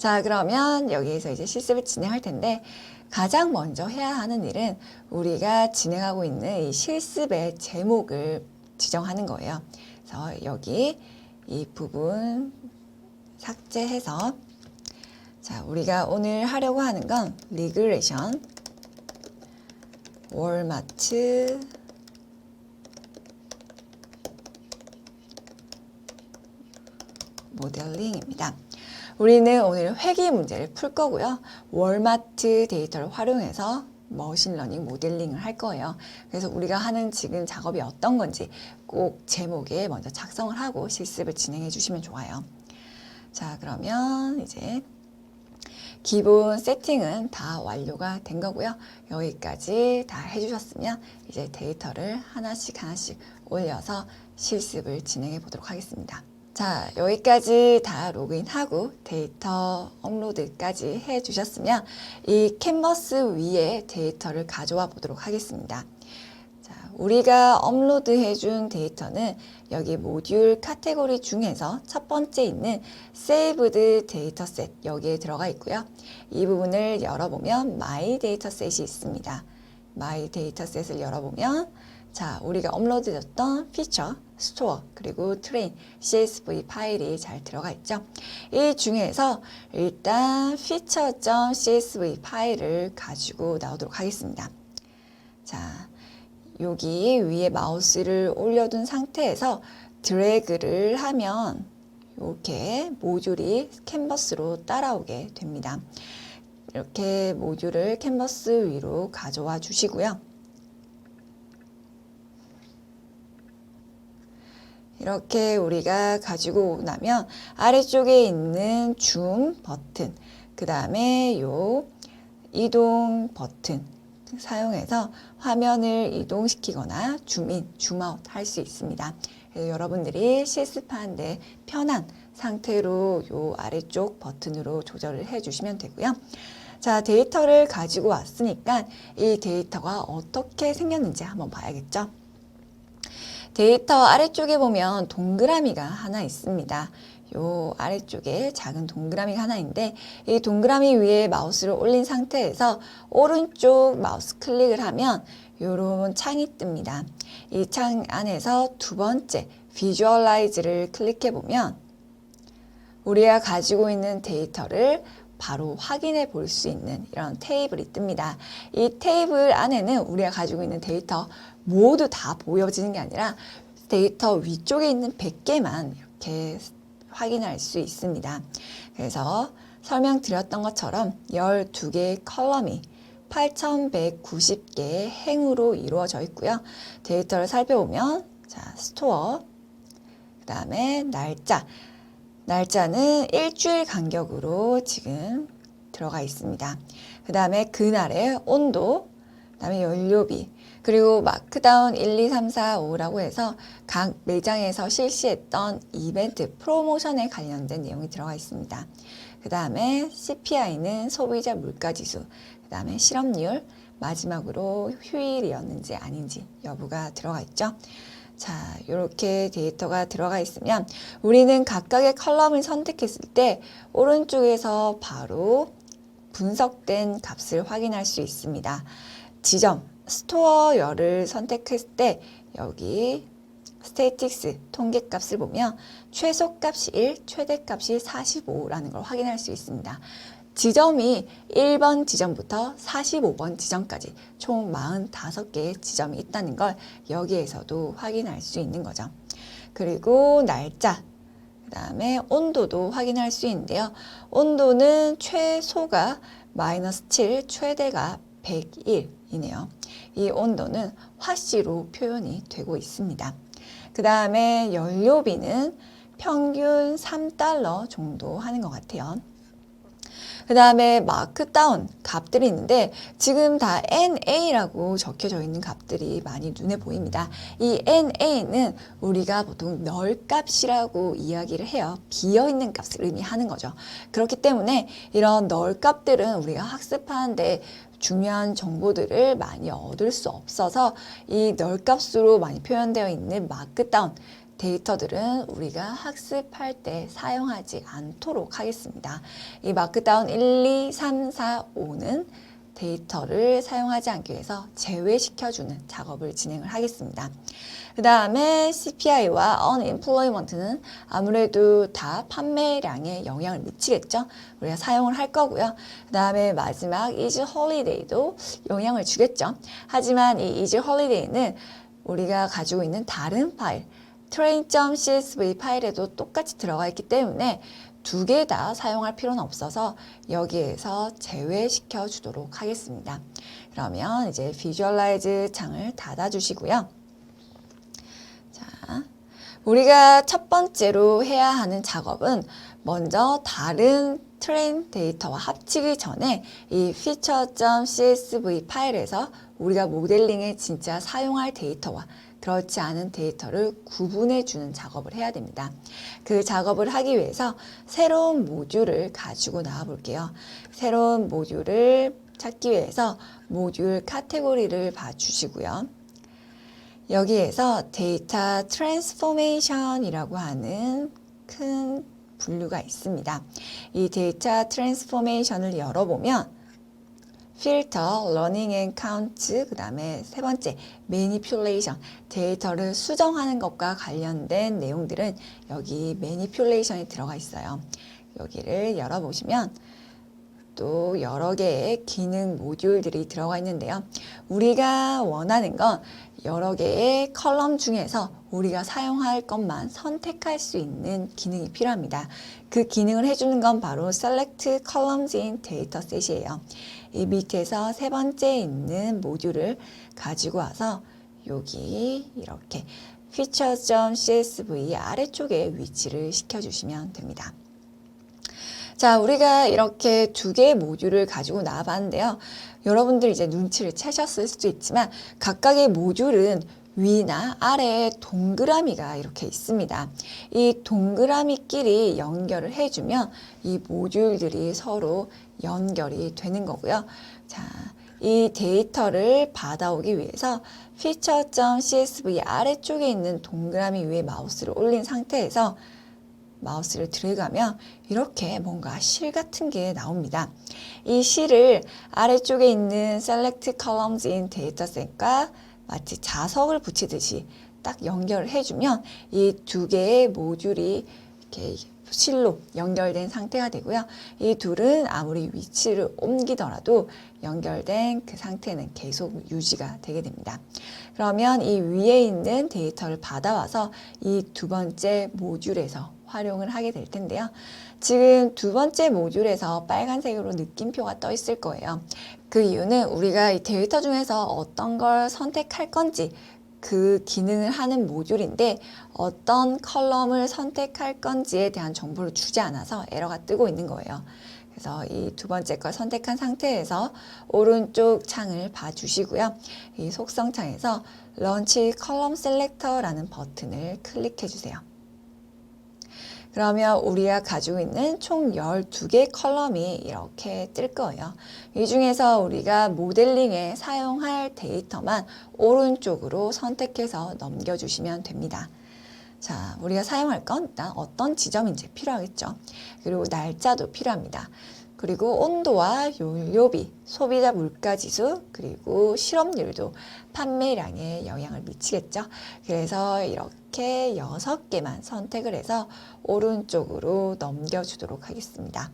자, 그러면 여기에서 이제 실습을 진행할 텐데 가장 먼저 해야 하는 일은 우리가 진행하고 있는 이 실습의 제목을 지정하는 거예요. 그래서 여기 이 부분 삭제해서 자, 우리가 오늘 하려고 하는 건 리그레이션, 월마트, 모델링입니다. 우리는 오늘 회귀 문제를 풀 거고요. 월마트 데이터를 활용해서 머신러닝 모델링을 할 거예요. 그래서 우리가 하는 지금 작업이 어떤 건지 꼭 제목에 먼저 작성을 하고 실습을 진행해 주시면 좋아요. 자, 그러면 이제 기본 세팅은 다 완료가 된 거고요. 여기까지 다 해주셨으면 이제 데이터를 하나씩 올려서 실습을 진행해 보도록 하겠습니다. 자, 여기까지 다 로그인하고 데이터 업로드까지 해주셨으면 이 캔버스 위에 데이터를 가져와 보도록 하겠습니다. 자, 우리가 업로드해준 데이터는 여기 모듈 카테고리 중에서 첫 번째 있는 Saved 데이터셋 여기에 들어가 있고요. 이 부분을 열어보면 My 데이터셋이 있습니다. My 데이터셋을 열어보면 자, 우리가 업로드했던 피처, 스토어, 그리고 트레인, CSV 파일이 잘 들어가 있죠. 이 중에서 일단 feature.csv 파일을 가지고 나오도록 하겠습니다. 자, 여기 위에 마우스를 올려둔 상태에서 드래그를 하면 이렇게 모듈이 캔버스로 따라오게 됩니다. 이렇게 모듈을 캔버스 위로 가져와 주시고요. 이렇게 우리가 가지고 나면 아래쪽에 있는 줌 버튼, 그 다음에 요 이동 버튼 사용해서 화면을 이동시키거나 줌인, 줌아웃 할 수 있습니다. 그래서 여러분들이 실습하는데 편한 상태로 요 아래쪽 버튼으로 조절을 해주시면 되고요. 자, 데이터를 가지고 왔으니까 이 데이터가 어떻게 생겼는지 한번 봐야겠죠. 데이터 아래쪽에 보면 동그라미가 하나 있습니다. 요 아래쪽에 작은 동그라미가 하나 있는데 이 동그라미 위에 마우스를 올린 상태에서 오른쪽 마우스 클릭을 하면 요런 창이 뜹니다. 이 창 안에서 두 번째 비주얼라이즈를 클릭해 보면 우리가 가지고 있는 데이터를 바로 확인해 볼 수 있는 이런 테이블이 뜹니다. 이 테이블 안에는 우리가 가지고 있는 데이터 모두 다 보여지는 게 아니라 데이터 위쪽에 있는 100개만 이렇게 확인할 수 있습니다. 그래서 설명드렸던 것처럼 12개의 컬럼이 8190개의 행으로 이루어져 있고요. 데이터를 살펴보면 자, 스토어, 그 다음에 날짜는 일주일 간격으로 지금 들어가 있습니다. 그 다음에 그날의 온도, 그 다음에 연료비, 그리고 마크다운 1, 2, 3, 4, 5라고 해서 각 매장에서 실시했던 이벤트, 프로모션에 관련된 내용이 들어가 있습니다. 그 다음에 CPI는 소비자 물가지수, 그 다음에 실업률, 마지막으로 휴일이었는지 아닌지 여부가 들어가 있죠. 자, 이렇게 데이터가 들어가 있으면 우리는 각각의 컬럼을 선택했을 때 오른쪽에서 바로 분석된 값을 확인할 수 있습니다. 지점, 스토어열을 선택했을 때 여기 스태틱스 통계값을 보면 최소값이 1, 최대값이 45라는 걸 확인할 수 있습니다. 지점이 1번 지점부터 45번 지점까지 총 45개의 지점이 있다는 걸 여기에서도 확인할 수 있는 거죠. 그리고 날짜, 그 다음에 온도도 확인할 수 있는데요. 온도는 최소가 -7, 최대가 101이네요. 이 온도는 화씨로 표현이 되고 있습니다. 그 다음에 연료비는 평균 $3 정도 하는 것 같아요. 그 다음에 마크다운 값들이 있는데 지금 다 NA라고 적혀져 있는 값들이 많이 눈에 보입니다. 이 NA는 우리가 보통 널 값이라고 이야기를 해요. 비어있는 값을 의미하는 거죠. 그렇기 때문에 이런 널 값들은 우리가 학습하는데 중요한 정보들을 많이 얻을 수 없어서 이 널 값으로 많이 표현되어 있는 마크다운 데이터들은 우리가 학습할 때 사용하지 않도록 하겠습니다. 이 마크다운 1, 2, 3, 4, 5는 데이터를 사용하지 않기 위해서 제외시켜주는 작업을 진행을 하겠습니다. 그 다음에 CPI와 unemployment는 아무래도 다 판매량에 영향을 미치겠죠. 우리가 사용을 할 거고요. 그 다음에 마지막 is holiday도 영향을 주겠죠. 하지만 이 is holiday는 우리가 가지고 있는 다른 파일, train.csv 파일에도 똑같이 들어가 있기 때문에 두 개 다 사용할 필요는 없어서 여기에서 제외시켜 주도록 하겠습니다. 그러면 이제 비주얼라이즈 창을 닫아 주시고요. 자, 우리가 첫 번째로 해야 하는 작업은 먼저 다른 트레인 데이터와 합치기 전에 이 feature.csv 파일에서 우리가 모델링에 진짜 사용할 데이터와 그렇지 않은 데이터를 구분해 주는 작업을 해야 됩니다. 그 작업을 하기 위해서 새로운 모듈을 가지고 나와 볼게요. 새로운 모듈을 찾기 위해서 모듈 카테고리를 봐주시고요. 여기에서 데이터 트랜스포메이션이라고 하는 큰 분류가 있습니다. 이 데이터 트랜스포메이션을 열어보면 필터, 러닝 앤 카운트, 그 다음에 세 번째 매니퓰레이션, 데이터를 수정하는 것과 관련된 내용들은 여기 매니퓰레이션이 들어가 있어요. 여기를 열어보시면 또 여러 개의 기능 모듈들이 들어가 있는데요. 우리가 원하는 건 여러 개의 컬럼 중에서 우리가 사용할 것만 선택할 수 있는 기능이 필요합니다. 그 기능을 해주는 건 바로 Select Columns in Dataset이에요. 이 밑에서 세 번째 있는 모듈을 가지고 와서 여기 이렇게 feature.csv 아래쪽에 위치를 시켜주시면 됩니다. 자, 우리가 이렇게 두 개의 모듈을 가지고 나와봤는데요. 여러분들 이제 눈치를 채셨을 수도 있지만 각각의 모듈은 위나 아래에 동그라미가 이렇게 있습니다. 이 동그라미끼리 연결을 해주면 이 모듈들이 서로 연결이 되는 거고요. 자, 이 데이터를 받아오기 위해서 feature.csv 아래쪽에 있는 동그라미 위에 마우스를 올린 상태에서 마우스를 들어가면 이렇게 뭔가 실 같은 게 나옵니다. 이 실을 아래쪽에 있는 Select Columns in Dataset과 마치 자석을 붙이듯이 딱 연결을 해주면 이 두 개의 모듈이 이렇게 실로 연결된 상태가 되고요. 이 둘은 아무리 위치를 옮기더라도 연결된 그 상태는 계속 유지가 되게 됩니다. 그러면 이 위에 있는 데이터를 받아와서 이 두 번째 모듈에서 활용을 하게 될 텐데요. 지금 두 번째 모듈에서 빨간색으로 느낌표가 떠 있을 거예요. 그 이유는 우리가 이 데이터 중에서 어떤 걸 선택할 건지 그 기능을 하는 모듈인데 어떤 컬럼을 선택할 건지에 대한 정보를 주지 않아서 에러가 뜨고 있는 거예요. 그래서 이 두 번째 걸 선택한 상태에서 오른쪽 창을 봐주시고요. 이 속성 창에서 Launch Column Selector라는 버튼을 클릭해 주세요. 그러면 우리가 가지고 있는 총 12개 컬럼이 이렇게 뜰 거예요. 이 중에서 우리가 모델링에 사용할 데이터만 오른쪽으로 선택해서 넘겨주시면 됩니다. 자, 우리가 사용할 건 일단 어떤 지점인지 필요하겠죠. 그리고 날짜도 필요합니다. 그리고 온도와 연료비, 소비자 물가지수, 그리고 실업률도 판매량에 영향을 미치겠죠. 그래서 이렇게 6개만 선택을 해서 오른쪽으로 넘겨주도록 하겠습니다.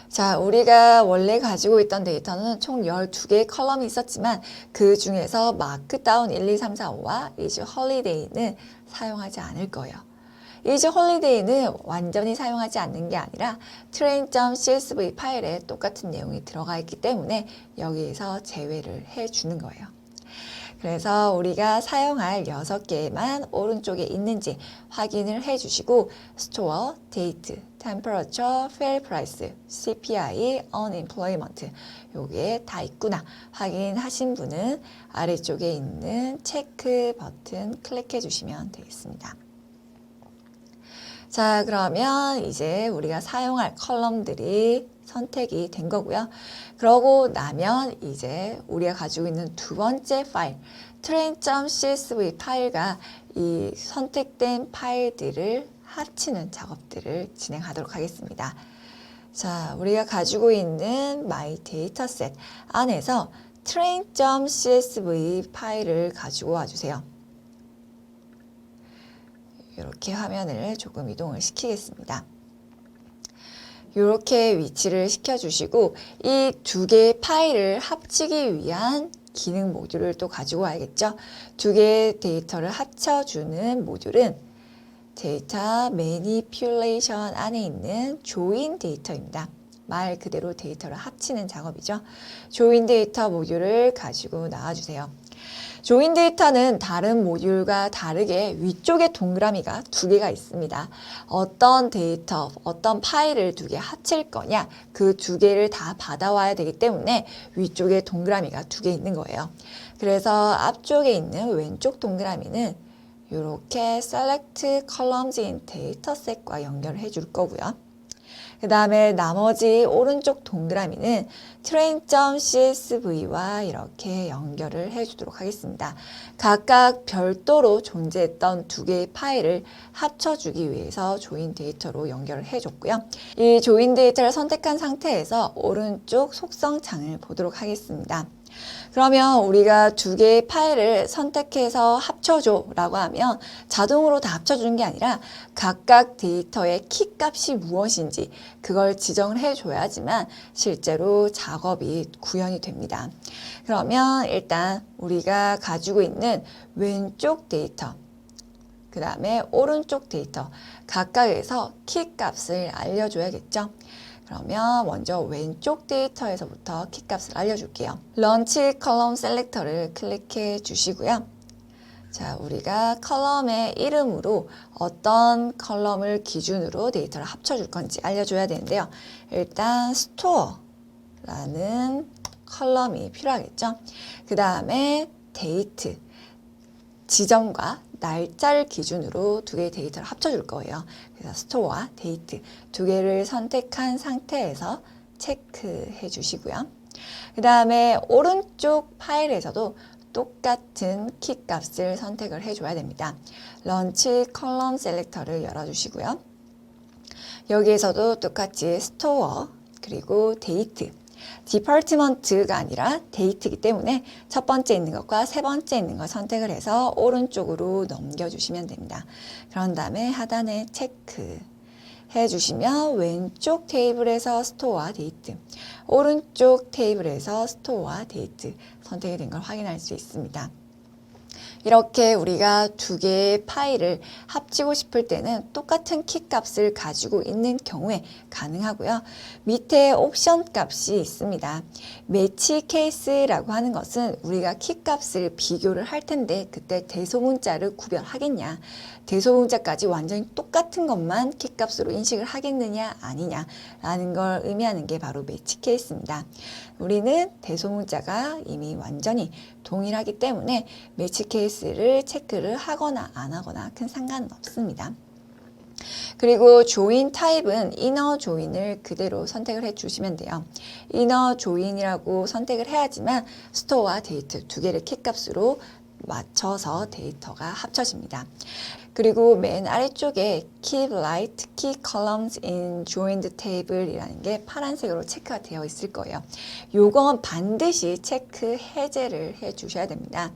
자, 우리가 원래 가지고 있던 데이터는 총 12개의 컬럼이 있었지만 그 중에서 마크다운 1, 2, 3, 4, 5와 is holiday는 사용하지 않을 거예요. is holiday는 완전히 사용하지 않는 게 아니라 train.csv 파일에 똑같은 내용이 들어가 있기 때문에 여기에서 제외를 해주는 거예요. 그래서 우리가 사용할 6개만 오른쪽에 있는지 확인을 해주시고 Store, Date, Temperature, Fair Price, CPI, Unemployment 요게 다 있구나 확인하신 분은 아래쪽에 있는 체크 버튼 클릭해 주시면 되겠습니다. 자, 그러면 이제 우리가 사용할 컬럼들이 선택이 된 거고요. 그러고 나면 이제 우리가 가지고 있는 두 번째 파일, train.csv 파일과 이 선택된 파일들을 합치는 작업들을 진행하도록 하겠습니다. 자, 우리가 가지고 있는 my dataset 안에서 train.csv 파일을 가지고 와주세요. 이렇게 화면을 조금 이동을 시키겠습니다. 이렇게 위치를 시켜주시고 이 두 개의 파일을 합치기 위한 기능 모듈을 또 가지고 와야겠죠. 두 개의 데이터를 합쳐주는 모듈은 데이터 매니퓰레이션 안에 있는 조인 데이터입니다. 말 그대로 데이터를 합치는 작업이죠. 조인 데이터 모듈을 가지고 나와주세요. 조인 데이터는 다른 모듈과 다르게 위쪽에 동그라미가 두 개가 있습니다. 어떤 데이터, 어떤 파일을 두 개 합칠 거냐, 그 두 개를 다 받아와야 되기 때문에 위쪽에 동그라미가 두 개 있는 거예요. 그래서 앞쪽에 있는 왼쪽 동그라미는 이렇게 select columns in dataset과 연결을 해줄 거고요. 그 다음에 나머지 오른쪽 동그라미는 train.csv와 이렇게 연결을 해주도록 하겠습니다. 각각 별도로 존재했던 두 개의 파일을 합쳐주기 위해서 조인 데이터로 연결을 해줬고요. 이 조인 데이터를 선택한 상태에서 오른쪽 속성 창을 보도록 하겠습니다. 그러면 우리가 두 개의 파일을 선택해서 합쳐줘 라고 하면 자동으로 다 합쳐주는 게 아니라 각각 데이터의 키 값이 무엇인지 그걸 지정을 해줘야지만 실제로 작업이 구현이 됩니다. 그러면 일단 우리가 가지고 있는 왼쪽 데이터, 그 다음에 오른쪽 데이터 각각에서 키 값을 알려줘야겠죠. 그러면 먼저 왼쪽 데이터에서부터 키 값을 알려줄게요. 런치 컬럼 셀렉터를 클릭해 주시고요. 자, 우리가 컬럼의 이름으로 어떤 컬럼을 기준으로 데이터를 합쳐줄 건지 알려줘야 되는데요. 일단 스토어라는 컬럼이 필요하겠죠. 그 다음에 데이트, 지정과 날짜를 기준으로 두 개의 데이터를 합쳐줄 거예요. 그래서 스토어와 데이트 두 개를 선택한 상태에서 체크해 주시고요. 그 다음에 오른쪽 파일에서도 똑같은 키 값을 선택을 해줘야 됩니다. 런치 컬럼 셀렉터를 열어주시고요. 여기에서도 똑같이 스토어 그리고 데이트 디파트먼트가 아니라 데이트이기 때문에 첫 번째 있는 것과 세 번째 있는 걸 선택을 해서 오른쪽으로 넘겨주시면 됩니다. 그런 다음에 하단에 체크 해주시면 왼쪽 테이블에서 스토어와 데이트, 오른쪽 테이블에서 스토어와 데이트 선택이 된 걸 확인할 수 있습니다. 이렇게 우리가 두 개의 파일을 합치고 싶을 때는 똑같은 키 값을 가지고 있는 경우에 가능하고요. 밑에 옵션 값이 있습니다. 매치 케이스라고 하는 것은 우리가 키 값을 비교를 할 텐데 그때 대소문자를 구별하겠냐, 대소문자까지 완전히 똑같은 것만 키 값으로 인식을 하겠느냐 아니냐 라는 걸 의미하는 게 바로 매치 케이스입니다. 우리는 대소문자가 이미 완전히 동일하기 때문에 매치 케이스를 체크를 하거나 안 하거나 큰 상관은 없습니다. 그리고 조인 타입은 이너 조인을 그대로 선택을 해 주시면 돼요. 이너 조인이라고 선택을 해야지만 스토어와 데이트 두 개를 키 값으로 맞춰서 데이터가 합쳐집니다. 그리고 맨 아래쪽에 Keep Light Key Columns in Joined Table 이라는 게 파란색으로 체크가 되어 있을 거예요. 요건 반드시 체크 해제를 해 주셔야 됩니다.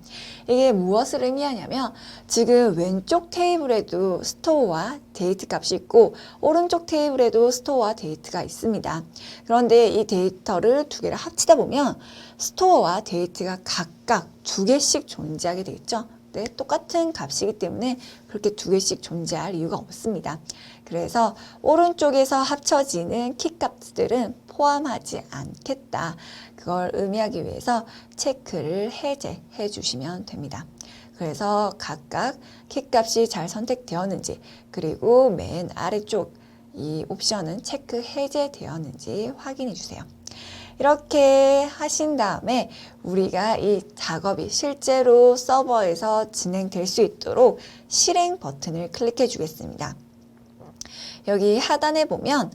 이게 무엇을 의미하냐면 지금 왼쪽 테이블에도 스토어와 데이트 값이 있고 오른쪽 테이블에도 스토어와 데이트가 있습니다. 그런데 이 데이터를 두 개를 합치다 보면 스토어와 데이트가 각각 두 개씩 존재하게 되겠죠. 네, 똑같은 값이기 때문에 그렇게 두 개씩 존재할 이유가 없습니다. 그래서 오른쪽에서 합쳐지는 키 값들은 포함하지 않겠다. 그걸 의미하기 위해서 체크를 해제해 주시면 됩니다. 그래서 각각 키 값이 잘 선택되었는지 그리고 맨 아래쪽 이 옵션은 체크 해제되었는지 확인해 주세요. 이렇게 하신 다음에 우리가 이 작업이 실제로 서버에서 진행될 수 있도록 실행 버튼을 클릭해 주겠습니다. 여기 하단에 보면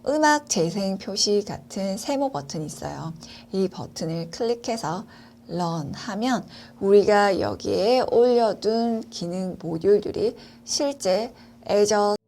음악 재생 표시 같은 세모 버튼이 있어요. 이 버튼을 클릭해서 run 하면 우리가 여기에 올려둔 기능 모듈들이 실제 Azure